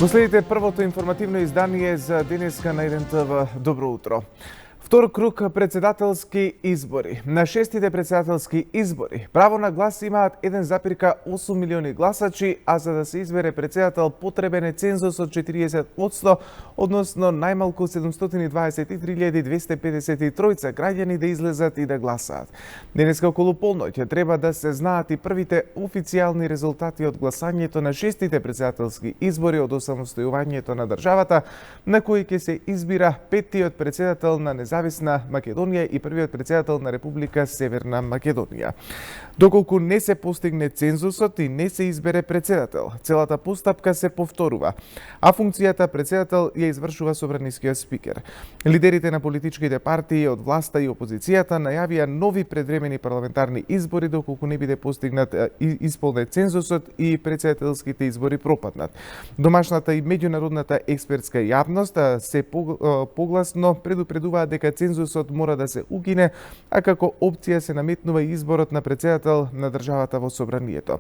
Го следите првото информативно издание за денеска на 1TV. Добро утро. Втор круг председателски избори. На шестите председателски избори право на глас имаат 1,8 милиони гласачи, а за да се избере председател потребен е цензус од 40%, односно најмалку 723.253 граѓани да излезат и да гласаат. Денеска околу полноќ треба да се знаат и првите официјални резултати од гласањето на шестите председателски избори од осамостојувањето на државата, на кои ќе се избира петтиот председател на Независна Македонија и првиот председател на Република Северна Македонија. Доколку не се постигне цензусот и не се избере председател, целата постапка се повторува, а функцијата председател ја извршува собранискиот спикер. Лидерите на политичките партии од власта и опозицијата најавија нови предвремени парламентарни избори доколку не биде постигнат исполнет цензусот и председателските избори пропаднат. Домашната и меѓународната експертска јавност се погласно предупредуваат дека цензусот мора да се укине, а како опција се наметнува и изборот на председател на државата во собранието.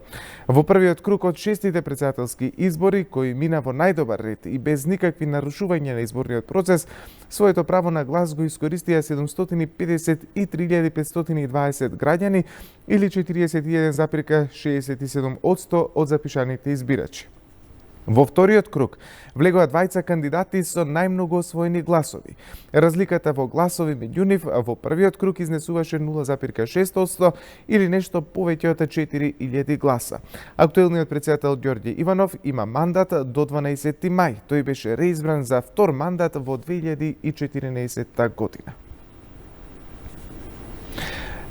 Во првиот круг од шестите председателски избори, кои мина во најдобар ред и без никакви нарушувања на изборниот процес, своето право на глас го искористија 753.520 граѓани или 41,67% од запишаните избирачи. Во вториот круг влегоа двајца кандидати со најмногу освоени гласови. Разликата во гласови меѓу нив во првиот круг изнесуваше 0,6% или нешто повеќе од 4.000 гласа. Актуелниот председател Ѓорѓе Иванов има мандат до 12 мај. Тој беше реизбран за втор мандат во 2014 година.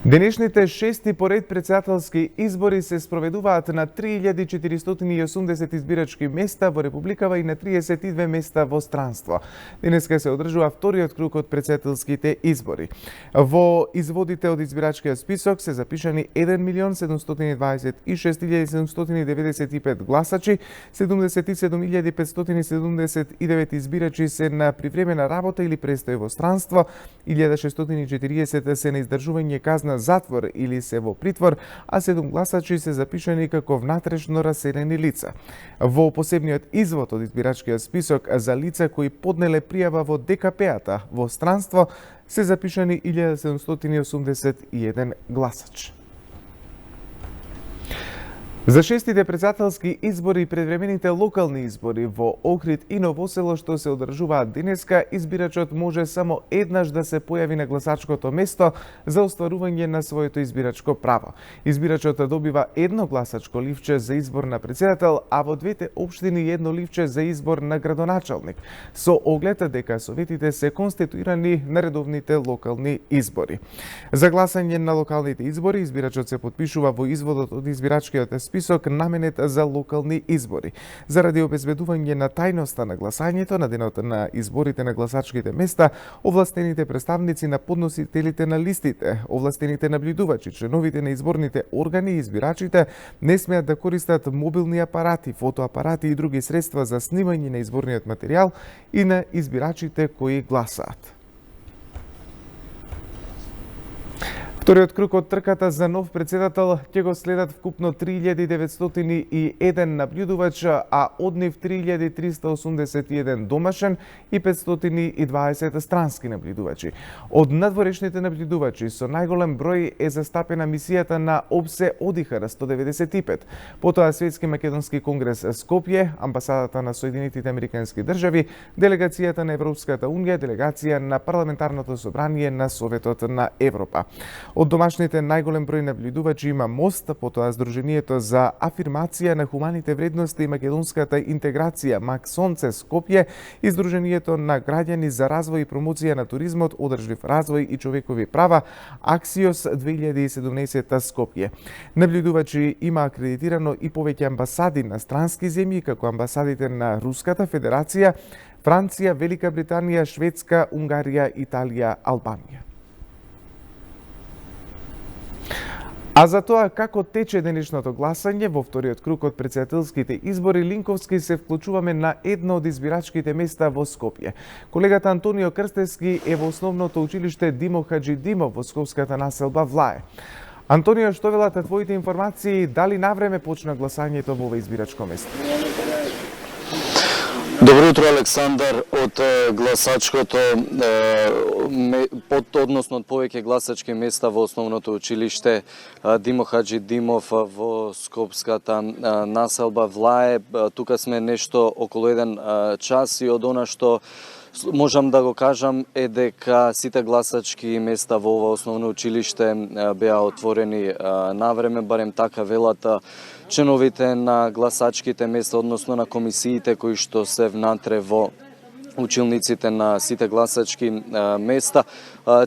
Денешните шести поред председателски избори се спроведуваат на 3.480 избирачки места во Републикава и на 32 места во странство. Денеска се одржува вториот круг од председателските избори. Во изводите од избирачкиот список се запишани 1.726.795 гласачи, 77.579 избирачи се на привремена работа или престој во странство, 1.640 се на издржување казна затвор или се во притвор, а 7 гласачи се запишани како внатрешно раселени лица. Во посебниот извод од избирачкиот список за лица кои поднеле пријава во ДКП-ата во странство се запишани 1781 гласачи. За шестите председателски избори и предвремените локални избори во Охрид и Новосело што се одржуваат денеска, избирачот може само еднаш да се појави на гласачкото место за остварување на своето избирачко право. Избирачот добива едно гласачко ливче за избор на председател, а во двете општини едно ливче за избор на градоначалник, со оглед дека советите се конституирани на редовните локални избори. За гласање на локалните избори, избирачот се потпишува во изводот од избирачкиот список наменет за локални избори. Заради обезбедување на тајноста на гласањето на денот на изборите на гласачките места, овластените представници на подносителите на листите, овластените наблюдувачи, членовите на изборните органи и избирачите не смеат да користат мобилни апарати, фотоапарати и други средства за снимање на изборниот материјал и на избирачите кои гласаат. Вториот круг од трката за нов председател ќе го следат вкупно 3.901 наблюдувач, а од нив 3.381 домашен и 520 странски наблюдувачи. Од надворешните наблюдувачи со најголем број е застапена мисијата на ОБСЕ ОДИХР 195, потоа Светски македонски конгрес Скопје, амбасадата на Соединетите Американски држави, делегацијата на Европската унија, делегација на Парламентарното собрание на Советот на Европа. Од домашните најголем број наблюдувачи има МОСТ, потоа Сдруженијето за афирмација на хуманите вредности и македонската интеграција МАК Сонце Скопје и Сдруженијето на граѓани за развој и промоција на туризмот, одржлив развој и човекови права Аксиос 2017 Скопје. Наблюдувачи има акредитирано и повеќе амбасади на странски земји, како амбасадите на Руската Федерација, Франција, Велика Британија, Шведска, Унгарија, Италија, Албанија. А за тоа како тече денешното гласање во вториот круг од председателските избори, линковски се вклучуваме на едно од избирачките места во Скопје. Колегата Антонио Крстевски е во основното училиште Димо Хаџидимов во скопската населба Влае. Антонио, што велат твоите информации, дали навреме почна гласањето во ова избирачко место? Добро утро, Александар. Од гласачкото, односно од повеќе гласачки места во основното училиште Димо Хаджи Димов во Скопската населба Влае. Тука сме нешто околу 1 час и од она што можам да го кажам е дека сите гласачки места во ова основно училиште беа отворени навреме, барем така велат членовите на гласачките места, односно на комисиите кои што се внатре во училниците на сите гласачки места.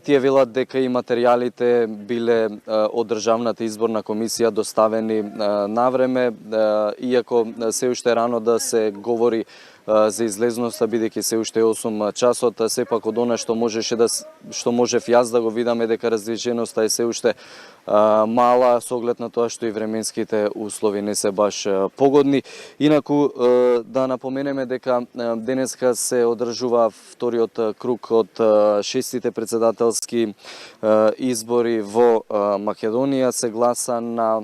Тие велат дека и материјалите биле од Државната изборна комисија доставени навреме, иако се уште рано да се говори за излезноста, бидејќи се уште 8 часот, сепак од она што можев јас да го видам е дека раздвиженоста е се уште мала со оглед на тоа што и временските услови не се баш погодни. Инаку да напоменеме дека денеска се одржува вториот круг од 6-тите председателски избори во Македонија. Се гласа на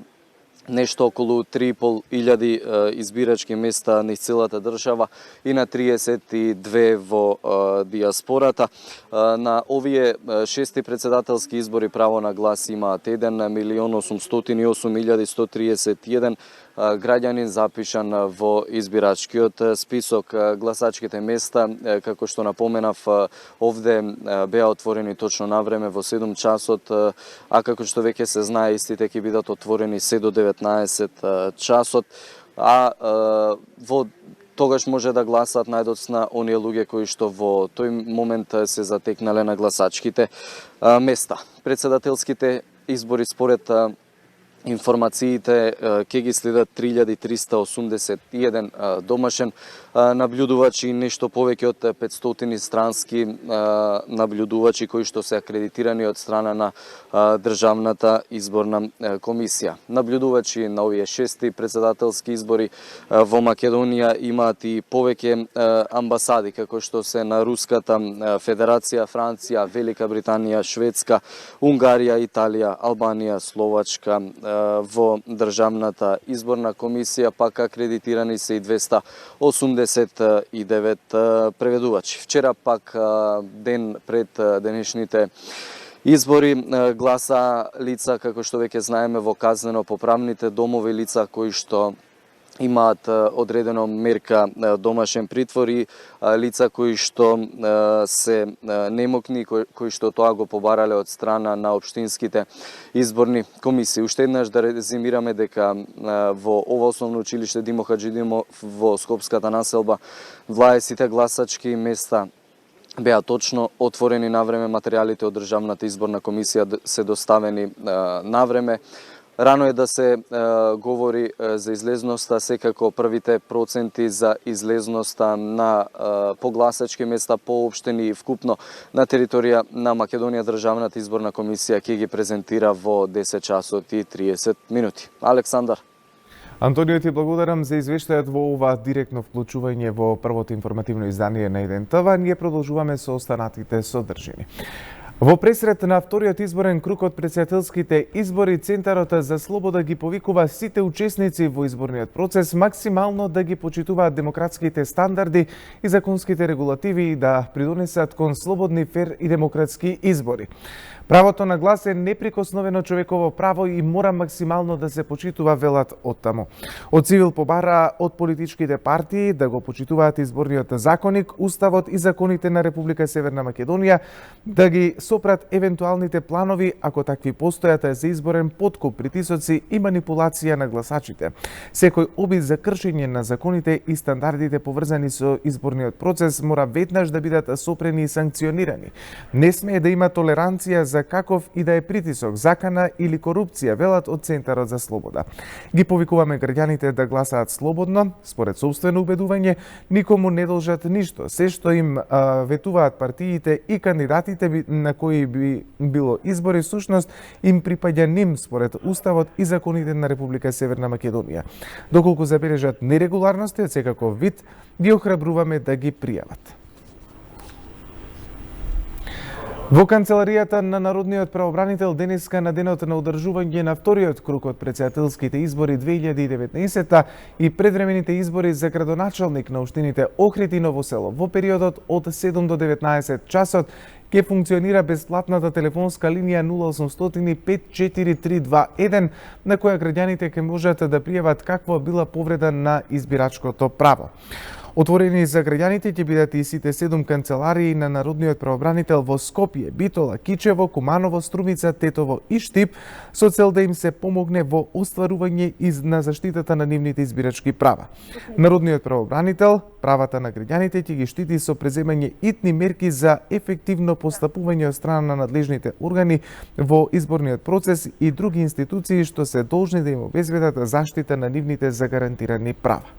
нешто околу 3.500 избирачки места низ целата држава и на 32 во диаспората. На овие 6 председателски избори право на глас имаат 1.808.131 граѓанин запишан во избирачкиот список. Гласачките места, како што напоменав, овде беа отворени точно на време во 7 часот, а како што веќе се знае, истите ќе бидат отворени се до 19 часот, а во тогаш може да гласаат најдоцна оние луѓе кои што во тој момент се затекнале на гласачките места. Председателските избори според информациите ќе ги следат 3381 домашен наблюдувачи и нешто повеќе од 500 странски наблюдувачи кои што се акредитирани од страна на Државната изборна комисија. Наблюдувачи на овие 6 председателски избори во Македонија имаат и повеќе амбасади, како што се на Руската Федерација, Франција, Велика Британија, Шведска, Унгарија, Италија, Албанија, Словачка. Во Државната изборна комисија пак акредитирани се и 289 преведувачи. Вчера пак ден пред денешните избори гласа лица, како што веќе знаеме, во казнено-поправните домови, лица кои што имаат одредено мерка домашен притвор и лица кои што се немокни, кои што тоа го побарале од страна на општинските изборни комисии. Уште еднаш да резимираме дека во ова основно училиште Димо Хаджи Димов во Скопската населба Влае сите гласачки места беа точно отворени навреме, материјалите од Државната изборна комисија се доставени навреме. Рано е да се говори за излезноста, секако првите проценти за излезноста на погласачки места по општини и вкупно на територија на Македонија Државната изборна комисија ќе ги презентира во 10 часот и 30 минути. Александар. Антонио, ти благодарам за извештајот во ова директно вклучување во првото информативно издание на 1 ТВ. Ние продолжуваме со останатите содржини. Во пресред на вториот изборен круг од председателските избори, Центарот за слобода ги повикува сите учесници во изборниот процес максимално да ги почитуваат демократските стандарди и законските регулативи и да придонесат кон слободни, фер и демократски избори. Правото на глас е неприкосновено човеково право и мора максимално да се почитува, велат оттаму. Од Цивил побара од политичките партии да го почитуваат изборниот законник, уставот и законите на Република Северна Македонија, да ги сопрат евентуалните планови, ако такви постојат, за изборен подкуп, притисоци и манипулација на гласачите. Секој обид за кршење на законите и стандардите поврзани со изборниот процес мора веднаш да бидат сопрени и санкционирани. Не смее да има толеранција за каков и да е притисок, закана или корупција, велат од Центарот за слобода. Ги повикуваме граѓаните да гласаат слободно, според собствено убедување, никому не должат ништо. Се што им ветуваат партиите и кандидатите на кои би било избори, сушност им припаѓа ним според уставот и законите на Република Северна Македонија. Доколку забележат нерегуларности од секаков вид, ги охрабруваме да ги пријават. Во канцеларијата на Народниот правобранител денеска на денот на одржување на вториот круг од претседателските избори 2019 и предвремените избори за градоначалник на општините Охрид и Ново село во периодот од 7 до 19 часот ќе функционира бесплатната телефонска линија 0800 54321 на која граѓаните ќе можат да пријават каква била повреда на избирачкото право. Отворени за граѓаните ќе бидат и сите 7 канцеларии на Народниот правобранител во Скопје, Битола, Кичево, Куманово, Струмица, Тетово и Штип, со цел да им се помогне во остварување на заштитата на нивните избирачки права. Народниот правобранител правата на граѓаните ќе ги штити со преземање итни мерки за ефективно постапување од страна на надлежните органи во изборниот процес и други институции што се должни да им обезбедат заштита на нивните загарантирани права.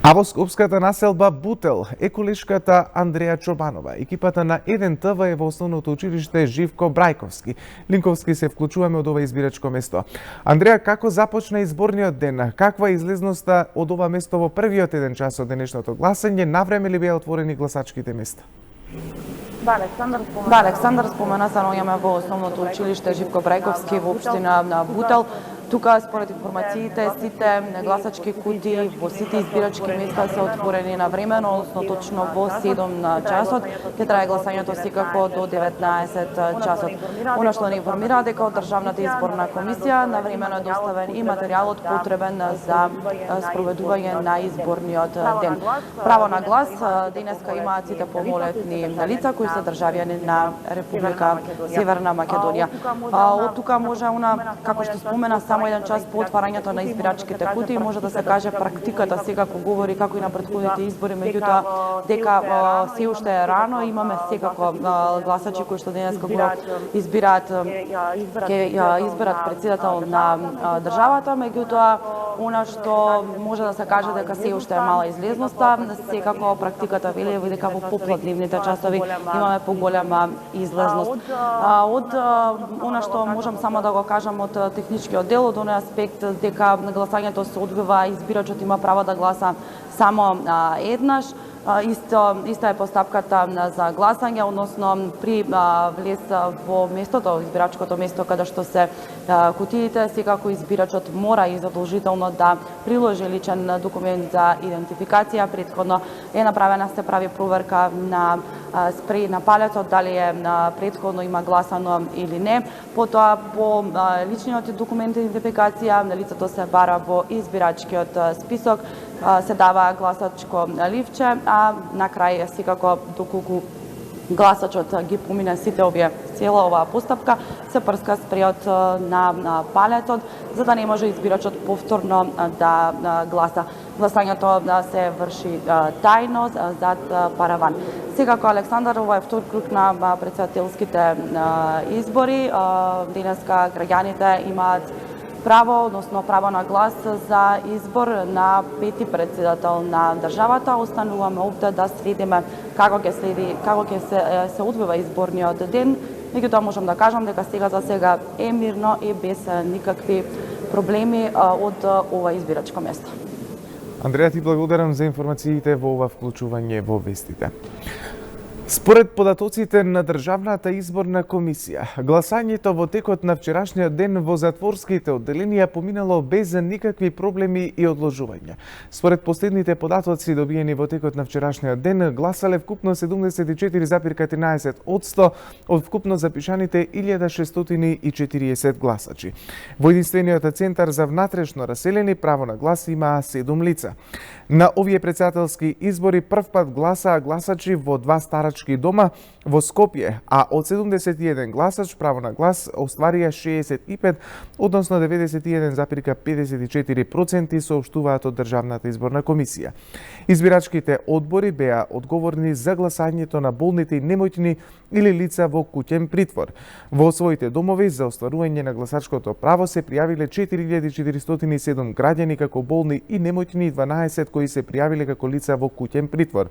А во скопската населба Бутел, еколешката Андреја Чобанова, екипата на 1ТВ е во основното училиште Живко Брајковски. Линковски се вклучуваме од ова избирачко место. Андреја, како започна изборниот ден? Каква е излезноста од ова место во првиот еден час од денешното гласање? Навреме ли беа отворени гласачките места? Да, Александар спомена, се наоѓаме во основното училиште Живко Брајковски во општина на Бутел. Тука, според информациите, сите гласачки кутии во сите избирачки места се отворени навремено, односно точно во 7 часот. Ќе трае гласањето секако до 19 часот. Она што не информира дека од Државната изборна комисија навремено е доставен и материјалот потребен за спроведување на изборниот ден. Право на глас денеска имаат сите полнолетни лица кои се државјани на Република Северна Македонија. Од тука може како што спомена, само еден час по отварањето на избирачките кутии може да се каже практиката секако говори како и на претходните избори, меѓутоа дека се уште е рано, имаме секако гласачи кои што денеска го избираат претседател на државата, меѓутоа она што може да се каже дека се уште е мала излезноста, секако практиката вели дека во попладневните часови имаме поголема излезност. Од она што можам само да го кажам од техничкиот дел, од оној аспект дека гласањето се одвива, избирачот има право да гласа само еднаш. Иста е постапката за гласање, односно при влез во местото, избирачкото место каде што се кутиите, секако избирачот мора и задолжително да приложи личен документ за идентификација. Претходно е направена, се прави проверка на спреј на палецот, дали е претходно има гласано или не. Потоа по личниот документ за идентификација на лицето се бара во избирачкиот список, се дава гласачко ливче, а на крај секако доколку гласачот ги помине сите цела оваа постапка, се прска спрејот на палецот, за да не може избирачот повторно да гласа. Гласањето се врши тајно зад параван. Секако, Александар, ова е втор круг на претседателските избори. Денеска граѓаните имаат право, односно право на глас за избор на пети претседател на државата. Остануваме овде да следиме како ќе се одвива изборниот ден. Меѓутоа можам да кажам дека за сега е мирно и без никакви проблеми од ова избирачко место. Андреја, ти благодарам за информациите во ова вклучување во вестите. Според податоците на Државната изборна комисија, гласањето во текот на вчерашниот ден во затворските одделенија поминало без никакви проблеми и одложувања. Според последните податоци добиени во текот на вчерашниот ден, гласале вкупно 74,13% од вкупно запишаните 1640 гласачи. Во единствениот центар за внатрешно раселени право на глас имаа 7 лица. На овие претседателски избори првпат гласаа гласачи во два старачки дома во Скопје, а од 71 гласач право на глас остварија 65, односно 91,54% соопштуваат од Државната изборна комисија. Избирачките одбори беа одговорни за гласањето на болните и немотјни или лица во куќен притвор. Во своите домови за остварување на гласачкото право се пријавиле 4407 граѓани како болни и немотјни и 12 кои се пријавиле како лица во куќен притвор.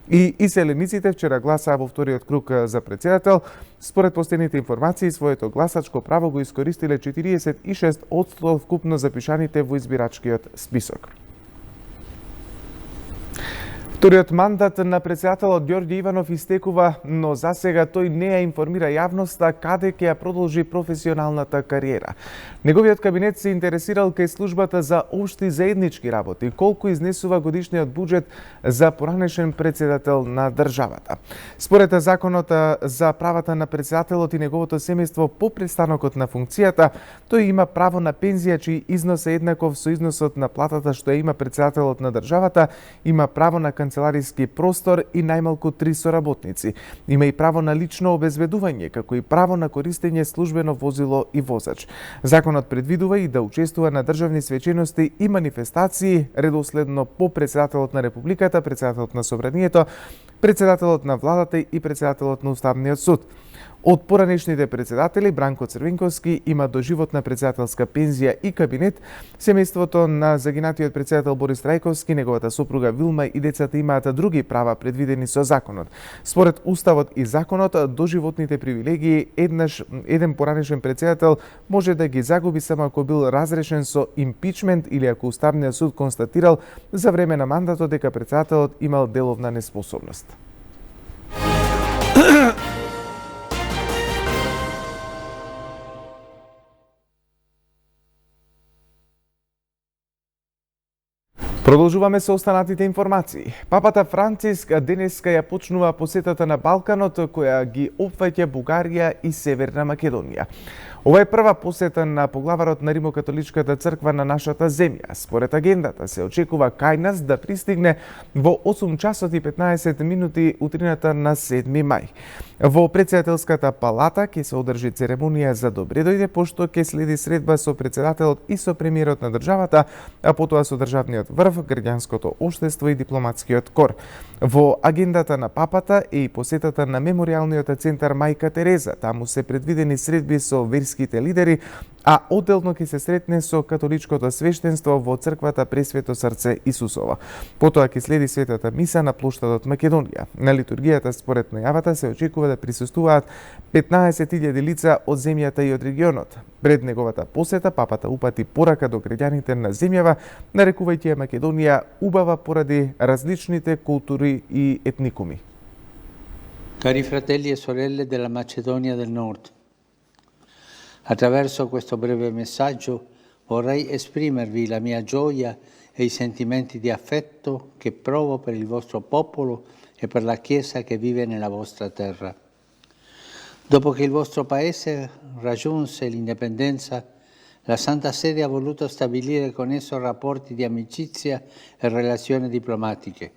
И иселениците вчера гласаа во вториот круг за претседател. Според последните информации, своето гласачко право го искористиле 46% од вкупно запишаните во избирачкиот список. Вториот мандат на председателот Ѓорѓе Иванов истекува, но засега тој не ја информира јавноста каде ќе ја продолжи професионалната кариера. Неговиот кабинет се интересирал кај службата за општи заеднички работи, колку изнесува годишниот буџет за поранешен председател на државата. Според законот за правата на председателот и неговото семејство по престанокот на функцијата, тој има право на пензија чиј износ е еднаков со износот на платата што ја има председателот на државата, има право на канцелариски простор и најмалку 3 соработници. Има и право на лично обезбедување, како и право на користење службено возило и возач. Законот предвидува и да учествува на државни свечености и манифестации редоследно по председателот на Републиката, председателот на Собранието, председателот на владата и председателот на Уставниот суд. Од поранешните председатели Бранко Црвенковски има доживотна председателска пензија и кабинет. Семејството на загинатиот председател Борис Трајковски, неговата сопруга Вилма и децата имаат други права предвидени со законот. Според Уставот и законот, доживотните привилегии еден поранешен председател може да ги загуби само ако бил разрешен со импичмент или ако Уставниот суд констатирал за време на мандатот дека председателот имал деловна неспособност. Продолжуваме со останатите информации. Папата Франциск денеска ја почнува посетата на Балканот, која ги опфаќа Бугарија и Северна Македонија. Ова е прва посета на поглаварот на Римокатоличката црква на нашата земја. Според агендата се очекува кај нас да пристигне во 8 часот и 15 минути утрината на 7 мај. Во председателската палата ќе се одржи церемонија за добре дојде, пошто ќе следи средба со председателот и со премиерот на државата, а потоа со државниот врв, граѓанското општество и дипломатскиот кор. Во агендата на папата е и посетата на меморијалниот центар Мајка Тереза. Таму се предвидени средби со верските лидери, а одделно ќе се сретне со католичкото свештенство во црквата Пресвето срце Исусово. Потоа ќе следи светата миса на плоштадот Македонија. На литургијата според најавата се очекува да присуствуваат 15.000 лица од земјата и од регионот. Пред неговата посета папата упати порака до граѓаните на земјава, нарекувајќи ја Македонија убава поради различните култури и етникуми. Cari fratelli e sorelle della Macedonia del Nord, attraverso questo breve messaggio vorrei esprimervi la mia gioia e i sentimenti di affetto che provo per il vostro popolo e per la Chiesa che vive nella vostra terra. Dopo che il vostro paese raggiunse l'indipendenza, la Santa Sede ha voluto stabilire con esso rapporti di amicizia e relazioni diplomatiche.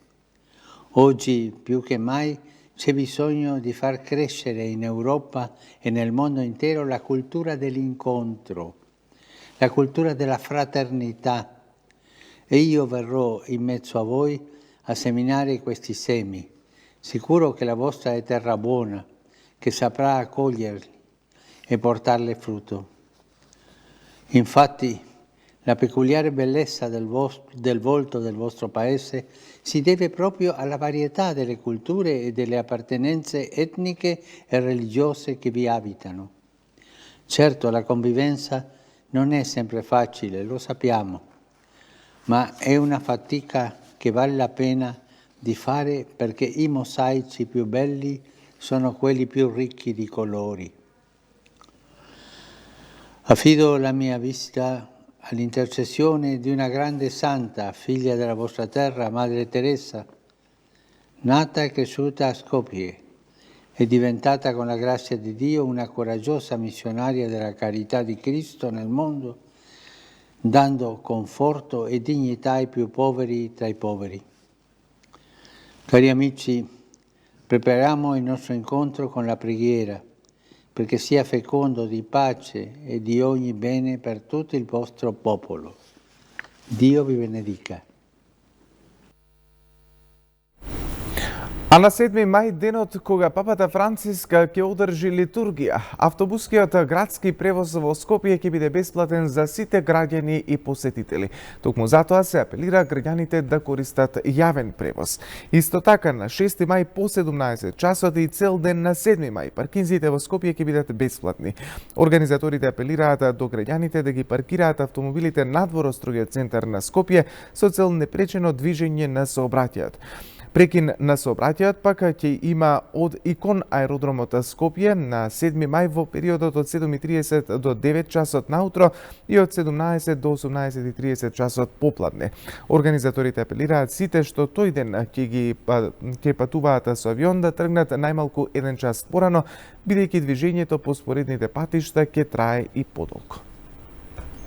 Oggi, più che mai, c'è bisogno di far crescere in Europa e nel mondo intero la cultura dell'incontro, la cultura della fraternità. E io verrò in mezzo a voi a seminare questi semi, sicuro che la vostra è terra buona, che saprà accoglierli e portarle frutto. Infatti, la peculiare bellezza del volto del vostro paese si deve proprio alla varietà delle culture e delle appartenenze etniche e religiose che vi abitano. Certo, la convivenza non è sempre facile, lo sappiamo, ma è una fatica che vale la pena di fare perché i mosaici più belli sono quelli più ricchi di colori. Affido la mia vita all'intercessione di una grande santa, figlia della vostra terra, Madre Teresa, nata e cresciuta a Skopje, è diventata con la grazia di Dio una coraggiosa missionaria della carità di Cristo nel mondo, dando conforto e dignità ai più poveri tra i poveri. Cari amici, prepariamo il nostro incontro con la preghiera, perché sia fecondo di pace e di ogni bene per tutto il vostro popolo. Dio vi benedica. А на 7 мај, денот кога папата Франциска ќе одржи литургија, автобускиот градски превоз во Скопје ќе биде бесплатен за сите граѓани и посетители. Токму затоа се апелира граѓаните да користат јавен превоз. Исто така на 6 мај по 17 часот и цел ден на 7 мај паркинзите во Скопје ќе бидат бесплатни. Организаторите апелираат до граѓаните да ги паркираат автомобилите надвор од строгиот центар на Скопје со цел непречено движење на сообраќајот. Прекин на сообраќајот пак ќе има од и кон аеродромот Скопје на 7 мај во периодот од 7:30 до 9 часот наутро и од 17 до 18:30 часот попладне. Организаторите апелираат сите што тој ден ќе патуваат со авион да тргнат најмалку 1 час порано, бидејќи движењето по споредните патишта ќе трае и подолго.